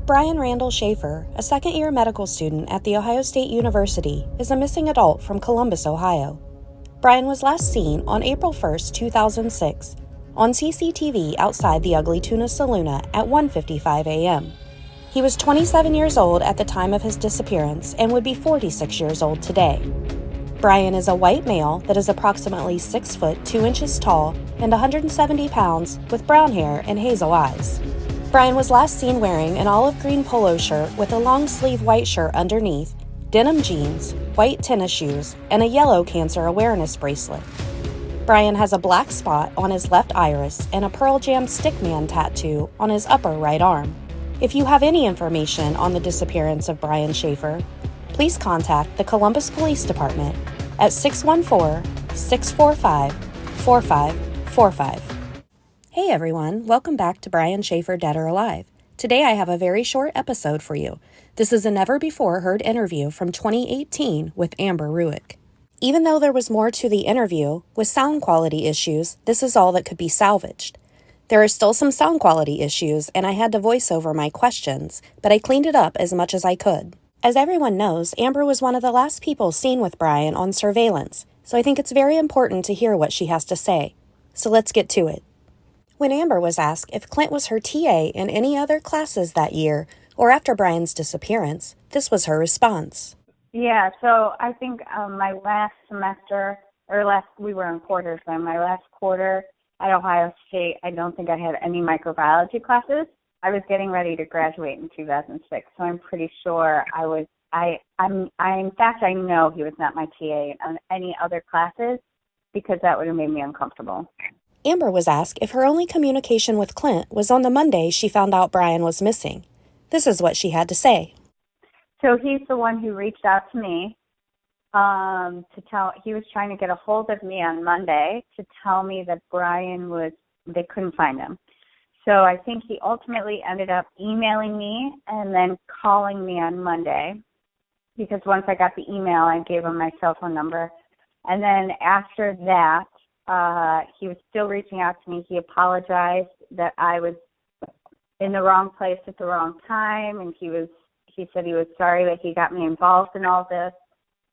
Brian Randall Shaffer, a second-year medical student at The Ohio State University, is a missing adult from Columbus, Ohio. Brian was last seen on April 1, 2006, on CCTV outside the Ugly Tuna Saloona at 1:55 a.m. He was 27 years old at the time of his disappearance and would be 46 years old today. Brian is a white male that is approximately 6 foot 2 inches tall and 170 pounds with brown hair and hazel eyes. Brian was last seen wearing an olive green polo shirt with a long sleeve white shirt underneath, denim jeans, white tennis shoes, and a yellow cancer awareness bracelet. Brian has a black spot on his left iris and a Pearl Jam stickman tattoo on his upper right arm. If you have any information on the disappearance of Brian Shaffer, please contact the Columbus Police Department at 614-645-4545. Hey everyone, welcome back to Brian Shaffer Dead or Alive. Today I have a very short episode for you. This is a never-before-heard interview from 2018 with Amber Ruic. Even though there was more to the interview, with sound quality issues, this is all that could be salvaged. There are still some sound quality issues, and I had to voice over my questions, but I cleaned it up as much as I could. As everyone knows, Amber was one of the last people seen with Brian on surveillance, so I think it's very important to hear what she has to say. So let's get to it. When Amber was asked if Clint was her TA in any other classes that year or after Brian's disappearance, this was her response. Yeah, so I think my last semester, we were in quarters then, my last quarter at Ohio State, I don't think I had any microbiology classes. I was getting ready to graduate in 2006, so I'm pretty sure in fact, I know he was not my TA on any other classes because that would have made me uncomfortable. Amber was asked if her only communication with Clint was on the Monday she found out Brian was missing. This is what she had to say. So he's the one who reached out to me he was trying to get a hold of me on Monday to tell me that they couldn't find him. So I think he ultimately ended up emailing me and then calling me on Monday because once I got the email, I gave him my cell phone number. And then after that, he was still reaching out to me. He apologized that I was in the wrong place at the wrong time, and he said he was sorry that he got me involved in all this.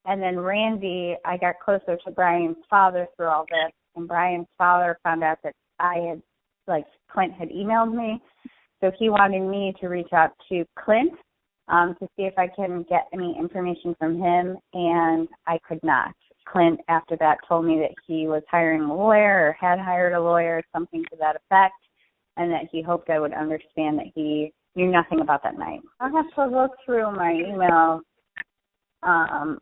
And then Randy, I got closer to Brian's father through all this, and Brian's father found out that Clint had emailed me, so he wanted me to reach out to Clint to see if I can get any information from him, and I could not. Clint, after that, told me that he was hiring a lawyer or had hired a lawyer, something to that effect, and that he hoped I would understand that he knew nothing about that night. I'll have to look through my emails. I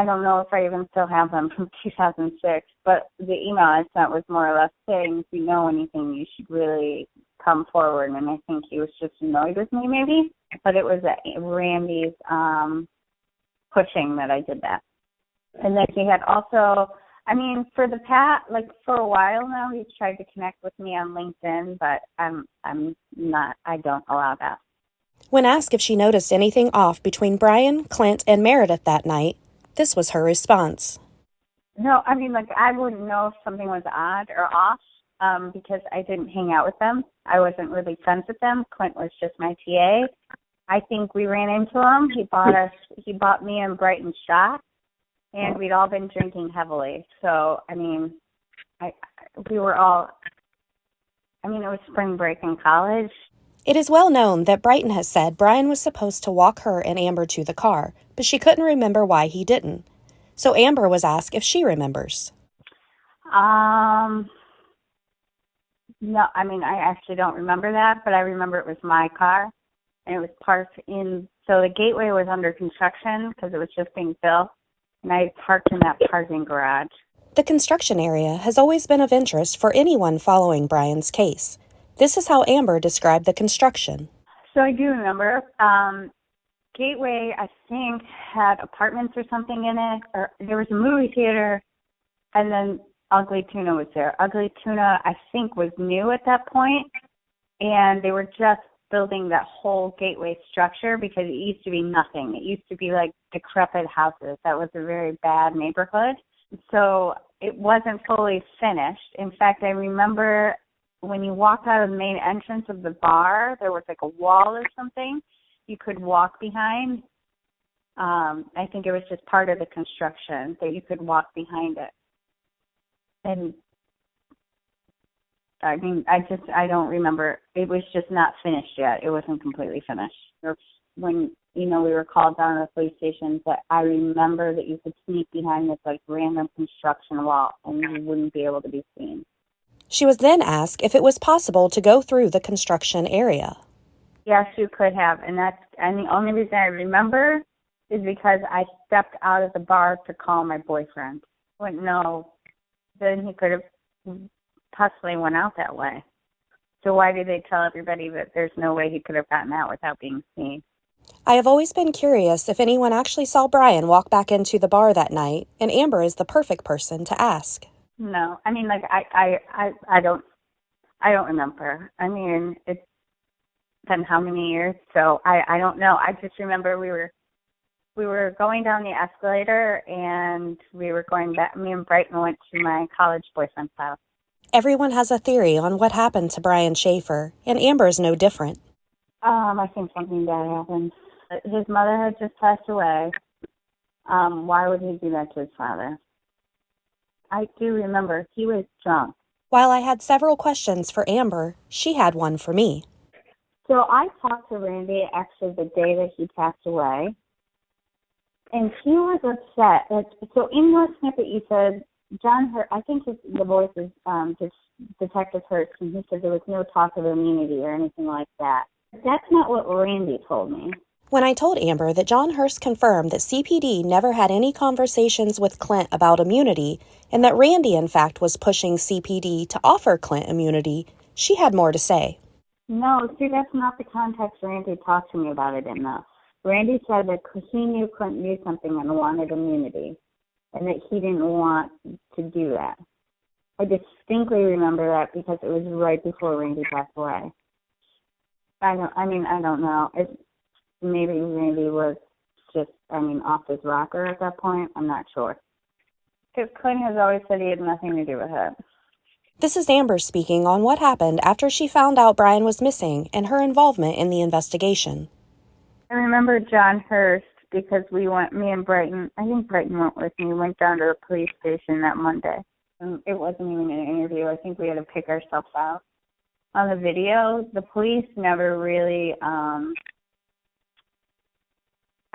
don't know if I even still have them from 2006, but the email I sent was more or less saying, if you know anything, you should really come forward, and I think he was just annoyed with me maybe, but it was Randy's pushing that I did that. And then he had also, for a while now, he's tried to connect with me on LinkedIn, but I don't allow that. When asked if she noticed anything off between Brian, Clint, and Meredith that night, this was her response. No, I wouldn't know if something was odd or off because I didn't hang out with them. I wasn't really friends with them. Clint was just my TA. I think we ran into him. He bought me and Brighton shots. And we'd all been drinking heavily. So, it was spring break in college. It is well known that Brighton has said Brian was supposed to walk her and Amber to the car, but she couldn't remember why he didn't. So Amber was asked if she remembers. No, I actually don't remember that, but I remember it was my car. And it was parked so the gateway was under construction because it was just being built. And I parked in that parking garage. The construction area has always been of interest for anyone following Brian's case. This is how Amber described the construction. So I do remember. Gateway, I think, had apartments or something in it. Or there was a movie theater, and then Ugly Tuna was there. Ugly Tuna, I think, was new at that point, and they were just building that whole gateway structure because it used to be nothing. It used to be like decrepit houses. That was a very bad neighborhood. So it wasn't fully finished. In fact, I remember when you walked out of the main entrance of the bar, there was like a wall or something, you could walk behind. I think it was just part of the construction that you could walk behind it. And I mean, I don't remember. It was just not finished yet. It wasn't completely finished. When, we were called down to the police station, but I remember that you could sneak behind this random construction wall and you wouldn't be able to be seen. She was then asked if it was possible to go through the construction area. Yes, you could have. And the only reason I remember is because I stepped out of the bar to call my boyfriend. But no, then he could have possibly went out that way. So why did they tell everybody that there's no way he could have gotten out without being seen? I have always been curious if anyone actually saw Brian walk back into the bar that night, and Amber is the perfect person to ask. No, I mean, I don't remember. I mean, it's been how many years? So I don't know. I just remember we were going down the escalator and we were going back. Me and Brighton went to my college boyfriend's house. Everyone has a theory on what happened to Brian Shaffer, and Amber is no different. I think something bad happened. His mother had just passed away. Why would he do that to his father? I do remember he was drunk. While I had several questions for Amber, she had one for me. So I talked to Randy actually the day that he passed away, and he was upset. So in your snippet you said, John Hurt, I think the voice is Detective Hurst, and he said there was no talk of immunity or anything like that. That's not what Randy told me. When I told Amber that John Hurst confirmed that CPD never had any conversations with Clint about immunity, and that Randy, in fact, was pushing CPD to offer Clint immunity, she had more to say. No, see, that's not the context Randy talked to me about it in, though. Randy said that he knew Clint knew something and wanted immunity, and that he didn't want to do that. I distinctly remember that because it was right before Randy passed away. I don't know. Maybe Randy was just, off his rocker at that point. I'm not sure. Because Clint has always said he had nothing to do with it. This is Amber speaking on what happened after she found out Brian was missing and her involvement in the investigation. I remember John Hurst because me and Brighton, I think Brighton went with me, went down to the police station that Monday. And it wasn't even an interview. I think we had to pick ourselves out. On the video, the police never really,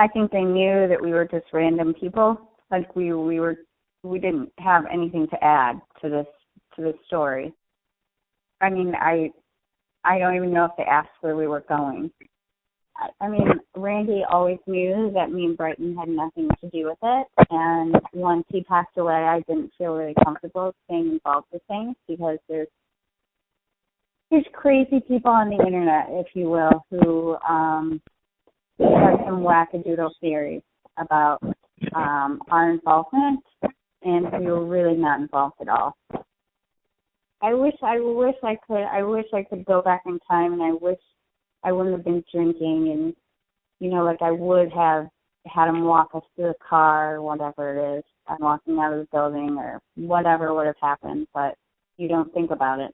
I think they knew that we were just random people. Like we didn't have anything to add to this story. I don't even know if they asked where we were going. Randy always knew that me and Brighton had nothing to do with it, and once he passed away, I didn't feel really comfortable staying involved with things because there's crazy people on the internet, if you will, who have some wackadoodle theories about our involvement, and we were really not involved at all. I wish I could go back in time, and I wish I wouldn't have been drinking, and I would have had him walk us to the car or whatever it is. I'm walking out of the building or whatever would have happened, but you don't think about it.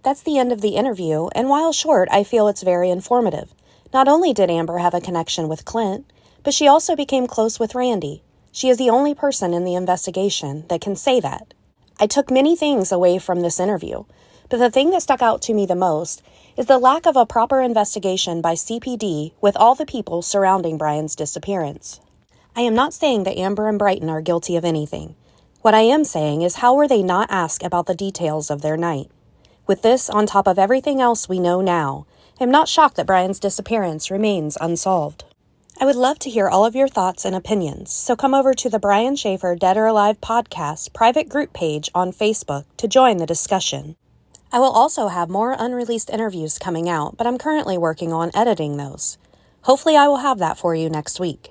That's the end of the interview, and while short, I feel it's very informative. Not only did Amber have a connection with Clint, but she also became close with Randy. She is the only person in the investigation that can say that. I took many things away from this interview, but the thing that stuck out to me the most is the lack of a proper investigation by CPD with all the people surrounding Brian's disappearance. I am not saying that Amber and Brighton are guilty of anything. What I am saying is how were they not asked about the details of their night? With this on top of everything else we know now, I'm not shocked that Brian's disappearance remains unsolved. I would love to hear all of your thoughts and opinions, so come over to the Brian Shaffer Dead or Alive podcast private group page on Facebook to join the discussion. I will also have more unreleased interviews coming out, but I'm currently working on editing those. Hopefully I will have that for you next week.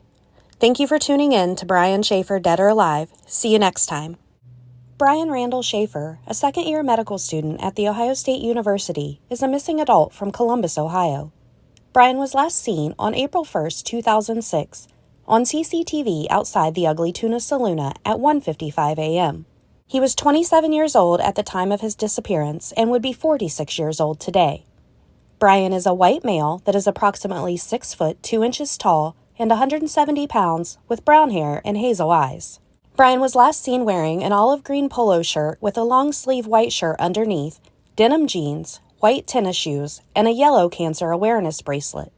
Thank you for tuning in to Brian Shaffer Dead or Alive. See you next time. Brian Randall Shaffer, a second-year medical student at The Ohio State University, is a missing adult from Columbus, Ohio. Brian was last seen on April 1, 2006, on CCTV outside the Ugly Tuna Saloona at 1:55 a.m. He was 27 years old at the time of his disappearance and would be 46 years old today. Brian is a white male that is approximately 6 foot 2 inches tall and 170 pounds with brown hair and hazel eyes. Brian was last seen wearing an olive green polo shirt with a long sleeve white shirt underneath, denim jeans, white tennis shoes, and a yellow cancer awareness bracelet.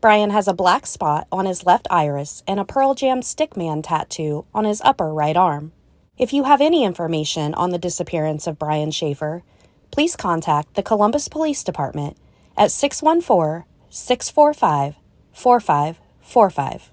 Brian has a black spot on his left iris and a Pearl Jam stickman tattoo on his upper right arm. If you have any information on the disappearance of Brian Shaffer, please contact the Columbus Police Department at 614-645-4545.